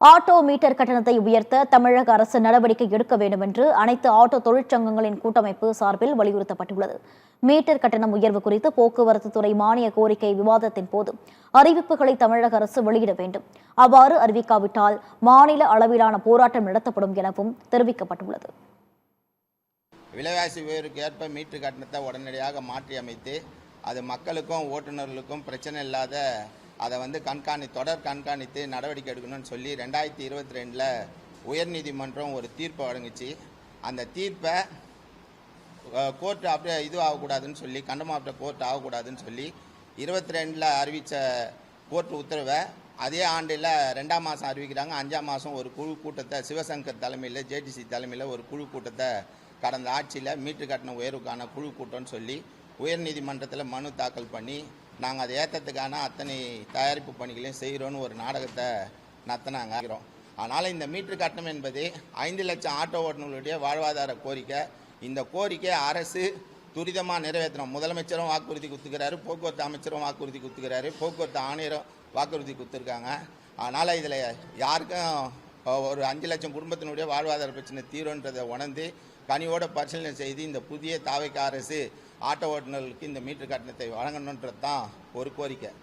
Auto metre கட்டணத்தை உயர்த்த தமிழக அரசு நடவடிக்கை எடுக்க வேண்டும் என்று அனைத்து ஆட்டோ தொழிற்சங்கங்களின் கூட்டமைப்பு சார்பில் வலியுறுத்தப்பட்டுள்ளது. மீட்டர் கட்டணம் உயர்வு குறித்து போக்குவரத்து துறை மானிய கோரிக்கை விவாதத்தின் போது அறிவிப்புகளை தமிழக அரசு வெளியிட வேண்டும். அவ்வாறு அறிவிக்காவிட்டால் மாநில அளவிலான போராட்டம் நடத்தப்படும் எனவும் தெரிவிக்கப்பட்டுள்ளது. விலைவாசி உயர்வுக்கு ஏற்ப மீட்டர் கட்டணத்தை உடனடியாக மாற்றி அமைத்து அது மக்களுக்கும் ஓட்டுநர்களுக்கும் பிரச்சனை இல்லாத அதை தொடர் கண்காணித்து நடவடிக்கை எடுக்கணும்னு சொல்லி 2022 உயர்நீதிமன்றம் ஒரு தீர்ப்பை வழங்குச்சு. அந்த தீர்ப்பை கோர்ட்டு அப்படியே ஆகக்கூடாதுன்னு சொல்லி கண்டமாப்ட கோர்ட் ஆகக்கூடாதுன்னு சொல்லி 22 அறிவித்த கோர்ட் உத்தரவை அதே ஆண்டில் 2ஆம் மாதம் அறிவிக்கிறாங்க. 5ஆம் மாதம் ஒரு குழு கூட்டத்தை சிவசங்கர் தலைமையில் ஜேடிசி தலைமையில் ஒரு குழு கூட்டத்தை கடந்த ஆட்சியில் மீட்டர் கட்டண உயர்வுக்கான குழு கூட்டம்னு சொல்லி உயர்நீதிமன்றத்தில் மனு தாக்கல் பண்ணி நாங்கள் அதை ஏற்றத்துக்கான அத்தனை தயாரிப்பு பணிகளையும் செய்கிறோன்னு ஒரு நாடகத்தை நடத்தினாங்க. அதனால் இந்த மீட்டர் கட்டணம் என்பது 5 லட்சம் ஆட்டோ ஓட்டுநர்களுடைய வாழ்வாதார கோரிக்கை. இந்த கோரிக்கை அரசு துரிதமாக நிறைவேற்றணும். முதலமைச்சரும் வாக்குறுதி கொடுத்துக்கிறாரு, போக்குவரத்து அமைச்சரும் வாக்குறுதி கொடுத்துக்கிறாரு, போக்குவரத்து ஆணையரும் வாக்குறுதி கொடுத்துருக்காங்க. அதனால் இதில் யாருக்கும் ஒரு 5 லட்சம் குடும்பத்தினுடைய வாழ்வாதார பிரச்சனை தீருன்றதை உணர்ந்து கனிவோட பரிசீலனை செய்து இந்த புதிய தாவேக்கா அரசு ஆட்டோ ஓட்டுநர்களுக்கு இந்த மீட்டர் கட்டணத்தை வழங்கணுன்றது தான் ஒரு கோரிக்கை.